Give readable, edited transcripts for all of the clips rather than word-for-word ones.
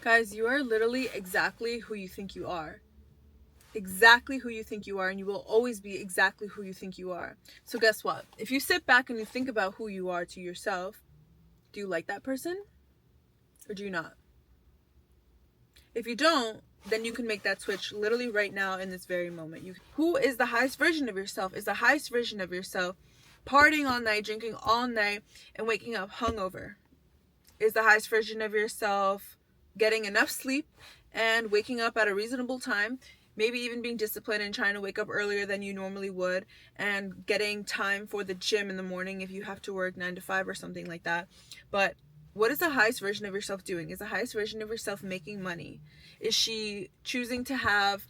Guys, you are literally exactly who you think you are. Exactly who you think you are, and you will always be exactly who you think you are. So guess what? If you sit back and you think about who you are to yourself, do you like that person or do you not? If you don't, then you can make that switch literally right now in this very moment. Who is the highest version of yourself? Is the highest version of yourself partying all night, drinking all night, and waking up hungover? Is the highest version of yourself getting enough sleep and waking up at a reasonable time, maybe even being disciplined and trying to wake up earlier than you normally would, and getting time for the gym in the morning if you have to work 9 to 5 or something like that? But what is the highest version of yourself doing? Is the highest version of yourself making money? Is she choosing to have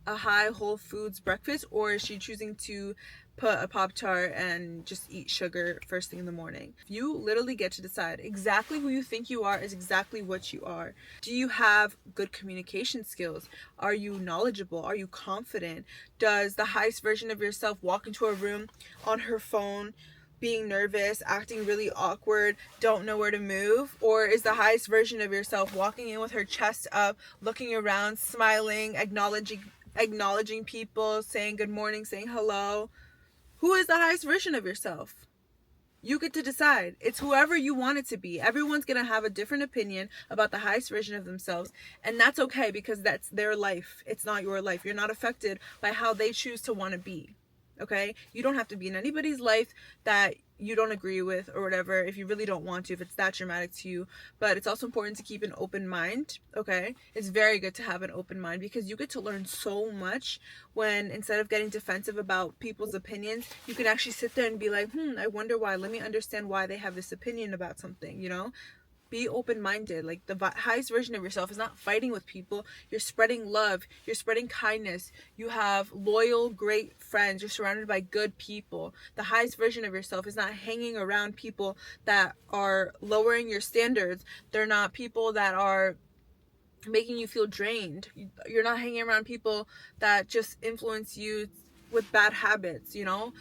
a high Whole Foods breakfast, or is she choosing to put a Pop-Tart and just eat sugar first thing in the morning? You literally get to decide. Exactly who you think you are is exactly what you are. Do you have good communication skills? Are you knowledgeable? Are you confident? Does the highest version of yourself walk into a room on her phone, being nervous, acting really awkward, don't know where to move? Or is the highest version of yourself walking in with her chest up, looking around, smiling, acknowledging people, saying good morning, saying hello? Who is the highest version of yourself? You get to decide. It's whoever you want it to be. Everyone's going to have a different opinion about the highest version of themselves, and that's okay because that's their life. It's not your life. You're not affected by how they choose to want to be. Okay? You don't have to be in anybody's life that you don't agree with or whatever if you really don't want to, if it's that dramatic to you. But it's also important to keep an open mind. Okay? It's very good to have an open mind because you get to learn so much when, instead of getting defensive about people's opinions, you can actually sit there and be like, I wonder why. Let me understand why they have this opinion about something, you know? Be open-minded. Like, the highest version of yourself is not fighting with people. You're spreading love. You're spreading kindness. You have loyal, great friends. You're surrounded by good people. The highest version of yourself is not hanging around people that are lowering your standards. They're not people that are making you feel drained. You're not hanging around people that just influence you with bad habits, you know?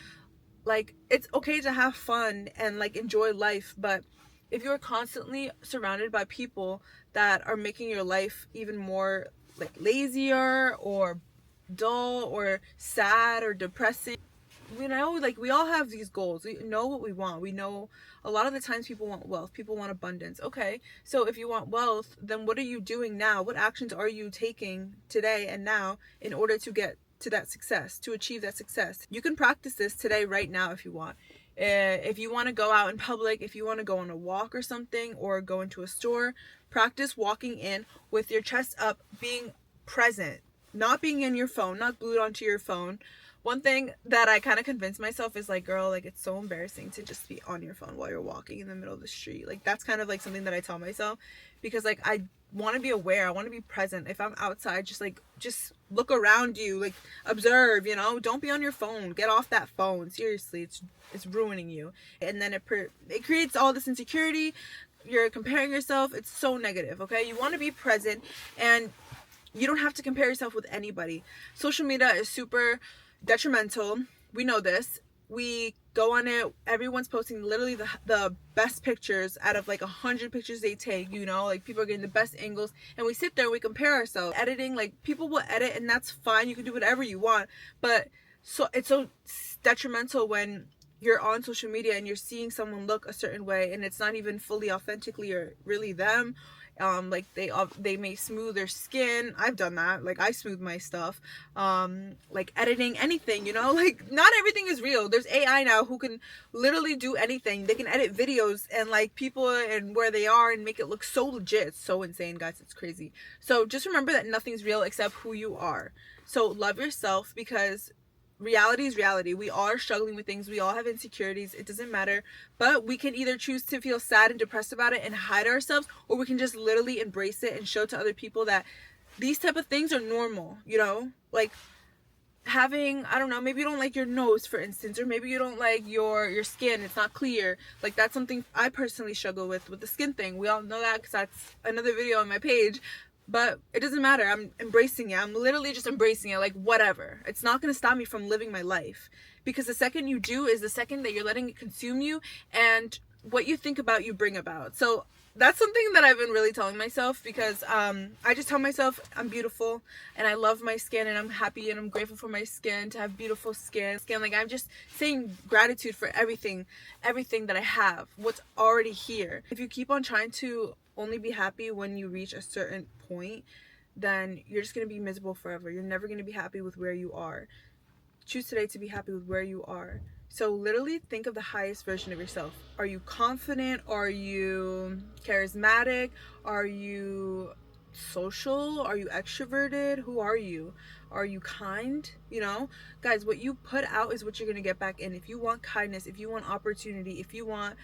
Like, it's okay to have fun and like enjoy life, but if you're constantly surrounded by people that are making your life even more like lazier or dull or sad or depressing, we know, like, we all have these goals. We know what we want. We know a lot of the times people want wealth, people want abundance. Okay, so if you want wealth, then what are you doing now? What actions are you taking today and now in order to get to that success, to achieve that success? You can practice this today, right now, if you want. If you want to go out in public, if you want to go on a walk or something, or go into a store, practice walking in with your chest up, being present, not being in your phone, not glued onto your phone. One thing that I kind of convinced myself is like, girl, like, it's so embarrassing to just be on your phone while you're walking in the middle of the street. Like, that's kind of like something that I tell myself, because like, I want to be aware. I want to be present. If I'm outside, just look around you, like, observe, you know, don't be on your phone. Get off that phone. Seriously, it's ruining you. And then it creates all this insecurity. You're comparing yourself. It's so negative. Okay, you want to be present, and you don't have to compare yourself with anybody. Social media is super detrimental. We know this. We go on it, everyone's posting literally the best pictures out of like 100 pictures they take, you know, like, people are getting the best angles, and we sit there and we compare ourselves. Editing, like, people will edit, and that's fine, you can do whatever you want, but so it's so detrimental when you're on social media and you're seeing someone look a certain way and it's not even fully authentically or really them. Like, they may smooth their skin. I've done that. Like, I smooth my stuff. Like, editing anything, you know, like, not everything is real. There's AI now who can literally do anything. They can edit videos and like people and where they are and make it look so legit. It's so insane, guys. It's crazy. So just remember that nothing's real except who you are. So love yourself, because reality is reality. We all are struggling with things. We all have insecurities. It doesn't matter. But we can either choose to feel sad and depressed about it and hide ourselves, or we can just literally embrace it and show to other people that these type of things are normal, you know? Like, having, I don't know, maybe you don't like your nose, for instance, or maybe you don't like your skin, it's not clear. Like, that's something I personally struggle with the skin thing. We all know that because that's another video on my page. But it doesn't matter. I'm embracing it. I'm literally just embracing it. Like, whatever. It's not going to stop me from living my life. Because the second you do is the second that you're letting it consume you, and what you think about, you bring about. So That's something that I've been really telling myself, because I just tell myself I'm beautiful and I love my skin and I'm happy and I'm grateful for my skin, to have beautiful skin. Like, I'm just saying gratitude for everything that I have, what's already here. If you keep on trying to only be happy when you reach a certain point, then you're just going to be miserable forever. You're never going to be happy with where you are. Choose today to be happy with where you are. So literally think of the highest version of yourself. Are you confident? Are you charismatic? Are you social? Are you extroverted? Who are you? Are you kind? You know, guys, what you put out is what you're going to get back in. If you want kindness, if you want opportunity, if you want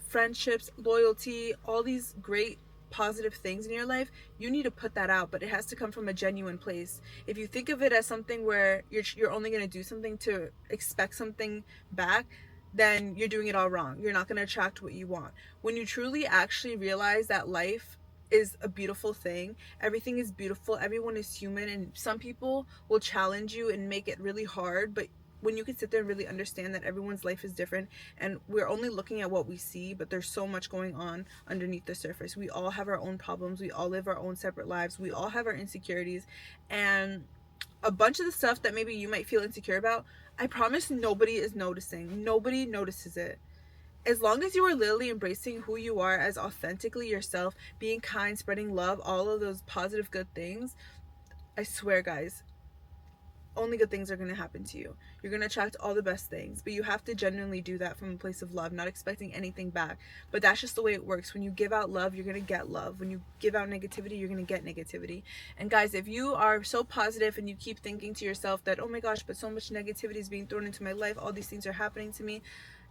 friendships, loyalty, all these great positive things in your life, you need to put that out, but it has to come from a genuine place. If you think of it as something where you're only going to do something to expect something back, then you're doing it all wrong. You're not going to attract what you want. When you truly actually realize that life is a beautiful thing, everything is beautiful, everyone is human, and some people will challenge you and make it really hard, but when you can sit there and really understand that everyone's life is different and we're only looking at what we see, but there's so much going on underneath the surface. We all have our own problems. We all live our own separate lives. We all have our insecurities, and a bunch of the stuff that maybe you might feel insecure about, I promise nobody is noticing. Nobody notices it. As long as you are literally embracing who you are as authentically yourself, being kind, spreading love, all of those positive good things, I swear, guys, only good things are going to happen to you. You're going to attract all the best things, but you have to genuinely do that from a place of love, not expecting anything back. But that's just the way it works. When you give out love, you're going to get love. When you give out negativity, you're going to get negativity. And guys, if you are so positive and you keep thinking to yourself that, oh my gosh, but so much negativity is being thrown into my life, all these things are happening to me,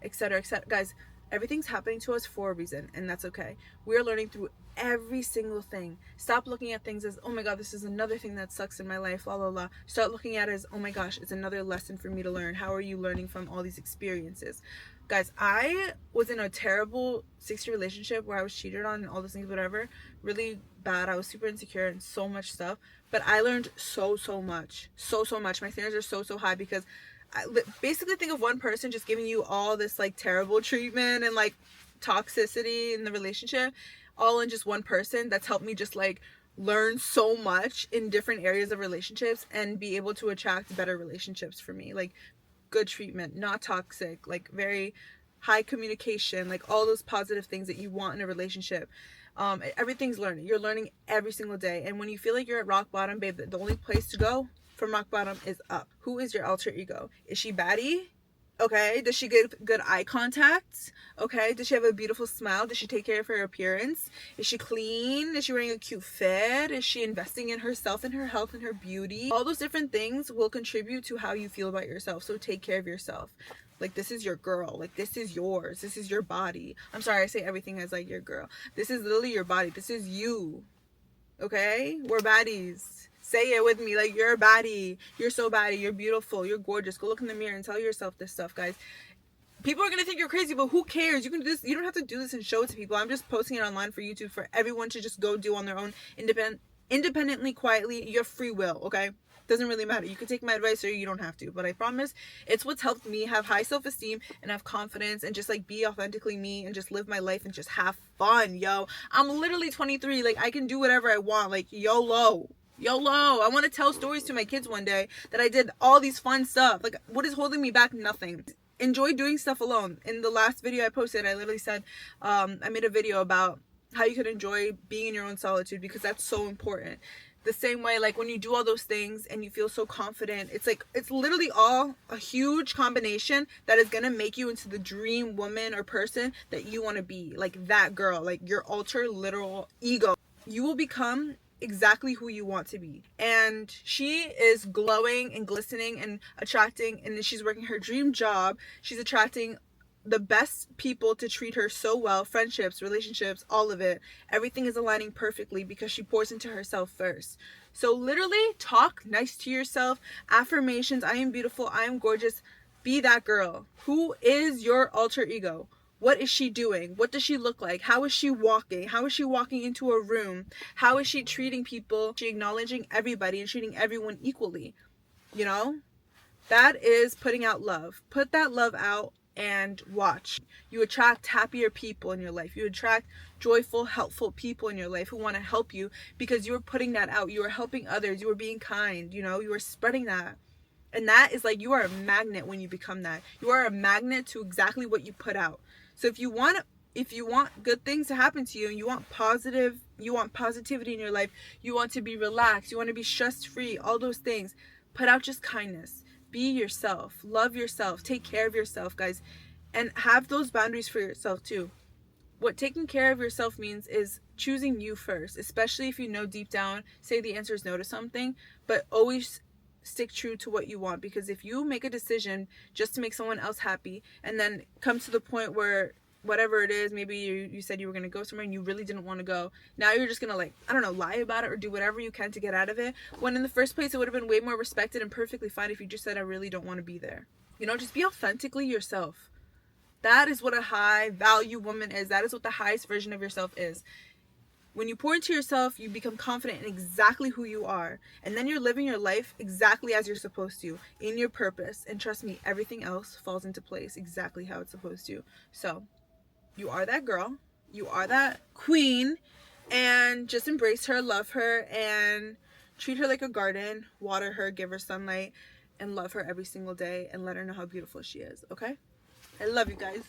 etc., etc. Guys, everything's happening to us for a reason, and that's okay. We're learning through every single thing. Stop looking at things as, oh my god, this is another thing that sucks in my life, la la la. Start looking at it as, oh my gosh, it's another lesson for me to learn. How are you learning from all these experiences? Guys, I was in a terrible 6-year relationship where I was cheated on and all those things, whatever. Really bad. I was super insecure and so much stuff. But I learned so much. So much. My standards are so high, because I basically think of one person just giving you all this like terrible treatment and like toxicity in the relationship, all in just one person. That's helped me just like learn so much in different areas of relationships and be able to attract better relationships for me. Like good treatment, not toxic, like very high communication, like all those positive things that you want in a relationship. Everything's learning. You're learning every single day. And when you feel like you're at rock bottom, babe, the only place to go from rock bottom is up. Who is your alter ego? Is she baddie? Okay. Does she get good eye contact? Okay. Does she have a beautiful smile? Does she take care of her appearance? Is she clean? Is she wearing a cute fit? Is she investing in herself and her health and her beauty? All those different things will contribute to how you feel about yourself. So take care of yourself. Like, this is your girl. Like, this is yours. This is your body. I'm sorry, I say everything as like your girl. This is literally your body. This is you. Okay? We're baddies. Say it with me. Like, you're a baddie. You're so baddie. You're beautiful. You're gorgeous. Go look in the mirror and tell yourself this stuff, guys. People are going to think you're crazy, but who cares? You can do this. You don't have to do this and show it to people. I'm just posting it online for YouTube for everyone to just go do on their own, independently, quietly. You have free will, okay? Doesn't really matter. You can take my advice or you don't have to, but I promise it's what's helped me have high self-esteem and have confidence and just like be authentically me and just live my life and just have fun. Yo, I'm literally 23. Like, I can do whatever I want. Like, YOLO. I want to tell stories to my kids one day that I did all these fun stuff. Like, what is holding me back? Nothing. Enjoy doing stuff alone. In the last video I posted, I literally said, I made a video about how you could enjoy being in your own solitude, because that's so important. The same way, like, when you do all those things and you feel so confident, it's like, it's literally all a huge combination that is gonna make you into the dream woman or person that you want to be. Like, that girl, like your alter literal ego. You will become exactly who you want to be. And she is glowing and glistening and attracting, and she's working her dream job. She's attracting the best people to treat her so well. Friendships, relationships, all of it. Everything is aligning perfectly because she pours into herself first. So literally talk nice to yourself. Affirmations. I am beautiful. I am gorgeous. Be that girl. Who is your alter ego? What is she doing? What does she look like? How is she walking? How is she walking into a room? How is she treating people? Is she acknowledging everybody and treating everyone equally? You know? That is putting out love. Put that love out and watch. You attract happier people in your life. You attract joyful, helpful people in your life who want to help you because you were putting that out. You were helping others. You were being kind, you know, you were spreading that. And that is like, you are a magnet when you become that. You are a magnet to exactly what you put out. So if you want good things to happen to you, and you want positivity in your life, you want to be relaxed, you want to be stress free, all those things, put out just kindness. Be yourself, love yourself, take care of yourself, guys, and have those boundaries for yourself too. What taking care of yourself means is choosing you first, especially if you know deep down, say the answer is no to something, but always stick true to what you want. Because if you make a decision just to make someone else happy and then come to the point where whatever it is, maybe you said you were going to go somewhere and you really didn't want to go, now you're just going to, like, I don't know, lie about it or do whatever you can to get out of it, when in the first place it would have been way more respected and perfectly fine if you just said, I really don't want to be there. You know, just be authentically yourself. That is what a high value woman is. That is what the highest version of yourself is. When you pour into yourself, you become confident in exactly who you are. And then you're living your life exactly as you're supposed to, in your purpose. And trust me, everything else falls into place exactly how it's supposed to. So, you are that girl. You are that queen. And just embrace her, love her, and treat her like a garden. Water her, give her sunlight, and love her every single day. And let her know how beautiful she is, okay? I love you guys.